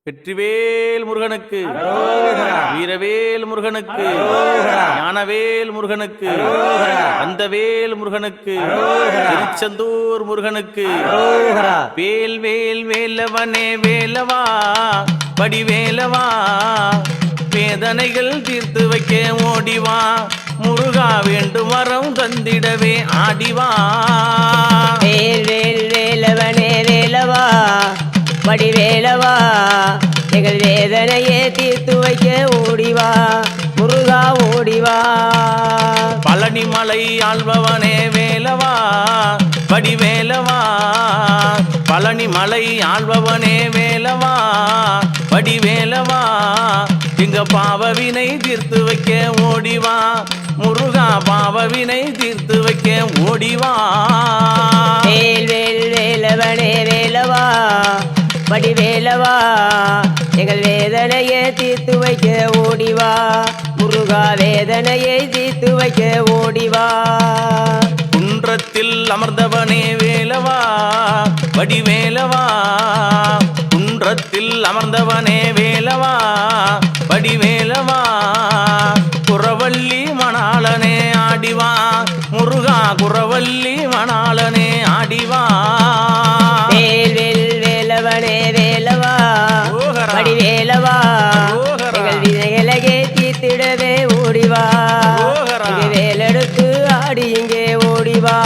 வெற்றிவேல் முருகனுக்கு, வீரவேல் முருகனுக்கு, ஞானவேல் முருகனுக்கு, அந்தவேல் முருகனுக்கு, திருச்செந்தூர் முருகனுக்கு, வேல் வேல் வேலவனே வேலவா வடிவேலவா, வேதனைகள் தீர்த்து வைக்க ஓடிவா, முருகா வேண்டும் வரம் தந்திடவே ஆடிவா. வேல் வேல் வேலவனே வேலவா வடிவேலவா, எங்கள் வேதனையே தீர்த்து வைக்க ஓடிவா, முருகா ஓடிவா. பழனிமலை ஆள்பவனே வேலவா வடிவேலவா, பழனிமலை ஆள்பவனே வேலவா வடிவேலவா, இங்க பாவவினை தீர்த்து வைக்க ஓடிவா, முருகா பாவவினை தீர்த்து வைக்க ஓடிவா. வேல் வேல் வேலவனே வேலவா வடிவேலவா, எங்கள் வேதனையை தீர்த்து வைக்க ஓடிவா, முருகா வேதனையை தீர்த்து வைக்க ஓடிவா. குன்றத்தில் அமர்ந்தவனே வேலவா வடிவேலவா, குன்றத்தில் அமர்ந்தவனே வேலவா வடிவேலவா, குறவள்ளி மணாளனே ஆடிவா, முருகா குறவள்ளி மணாளனே ஆடிவா. வேல் வேல் வேலவனே வேலவா வடிவேலவா, எங்கள் வினைகளே தீர்த்திடவே ஓடிவா, வேலெடுத்து ஆடி இங்கே ஓடிவா.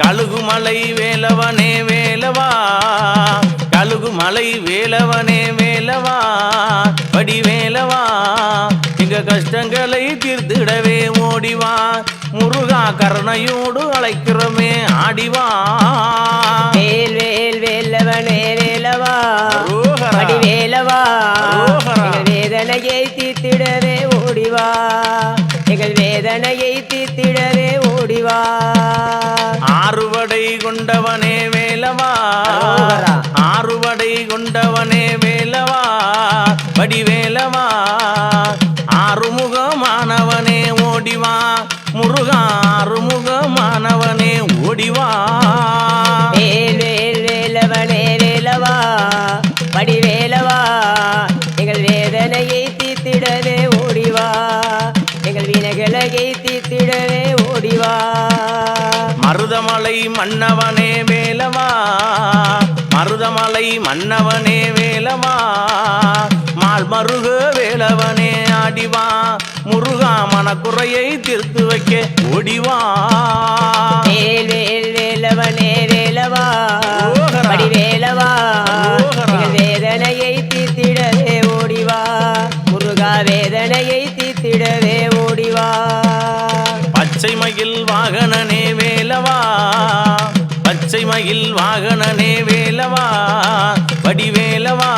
கழுகுமலை வேலவனே வேலவா, கழுகுமலை வேலவனே வேலவா வடிவேலவா, இங்க கஷ்டங்களை தீர்த்திடவே ஓடிவா, முருகா கருணையோடு அழைக்கிறோமே ஆடிவா. வேல் வேல் வேலவனே வேலவா வடிவேலவா, எங்கள் வேதனையை தீர்த்திடவே ஓடிவா, எங்கள் வேதனையை தீர்த்திடவே ஓடிவா. ஆறுவடை கொண்டவனே வேலவா, ஆறுவடை கொண்டவனே வேலவா வடிவேலவா, ஆறுமுகமானவனே ஓடிவா, முருகா ஆறுமுகமானவனே ஓடிவா. வேல் வேல் வேலவனே வேலவா வடிவேலவா, எங்கள் வேதனையை தீர்த்திடவே ஓடிவா, எங்கள் வினைகளை தீர்த்திடவே ஓடிவா. மருதமலை மன்னவனே வேலவா, மருதமலை மன்னவனே வேலவா, மால் மருக வேலவனே ஆடிவா, முருகா மனக்குறையை தீர்த்து வைக்க ஓடிவா. வேல் வேல் வேலவனே வேலவா வடிவேலவா, எங்கள் வேதனையை தீர்த்திடவே ஓடிவா, முருகா வேதனையை தீர்த்திடவே ஓடிவா. பச்சை மயில் வாகனனே வேலவா, பச்சை மயில் வாகனனே வேலவா வடிவேலவா,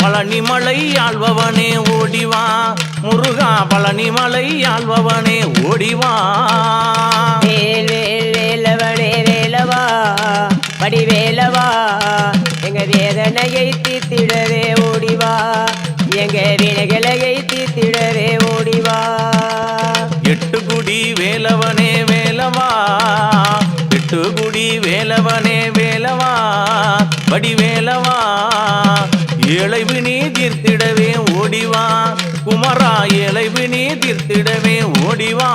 பழனிமலை ஆள்பவனே ஓடிவா, முருகா பழனிமலை ஆள்பவனே ஓடிவா. வேல் வேல் வேலவனே வேலவா வடிவேலவா, எங்க வேதனையை தீர்த்திடவே ஓடிவா, எங்க வினைகளை தீர்த்திடவே ஓடிவா. எட்டுக்குடி வேலவனே வேலவா, எட்டுக்குடி வேலவனே வேலவா வடிவேலவா, ஏழை வினி தீர்த்திடவே ஓடிவா, குமரா ஏழை வினி தீர்த்திடவே ஓடிவா.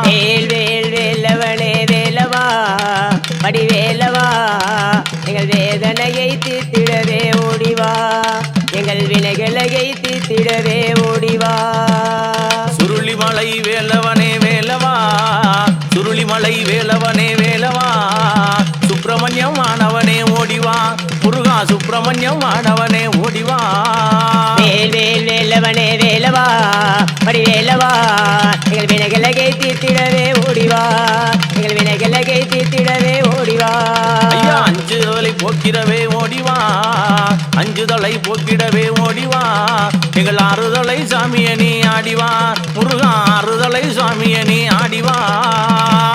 வேல் வேல் வேலவனே வேலவா வடிவேலவா, எங்கள் வேதனையை தீர்த்திடவே ஓடிவா, எங்கள் வினைகளை தீர்த்திடவே ஓடிவா. சுருளிமலை வேலவனே வேலவா, சுருளிமலை வேலவனே வேலவா, சுப்பிரமணியம் ஆனவனே ஓடிவா, முருகா சுப்பிரமணியம் ஆனவனே ஓடிவா. வேல் வேல் வேலவனே வேலவா வடிவேலவா, எங்கள் வினைகளை தீர்த்திடவே ஓடிவா, எங்கள் வினைகளை தீர்த்திடவே ஓடிவா. ஐயா அஞ்சுதலை போக்கிடவே ஓடிவா, அஞ்சுதலை போக்கிடவே ஓடிவா, எங்கள் ஆறுதலை சாமியனி ஆடிவா, முருகா ஆறுதலை சாமியனி ஆடிவா.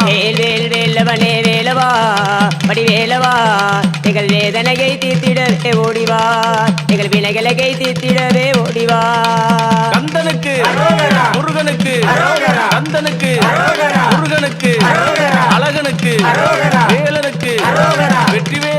வேல் வேல் வேலவனே வேலவா வடிவேலவா, எங்கள் வேதனையை தீர்த்திடவே ஓடிவா, எங்கள் வினைகளை தீர்த்திடவே ஓடிவா. கந்தனுக்கு முருகனுக்கு, கந்தனுக்கு முருகனுக்கு, அழகனுக்கு வேலனுக்கு வெற்றிவே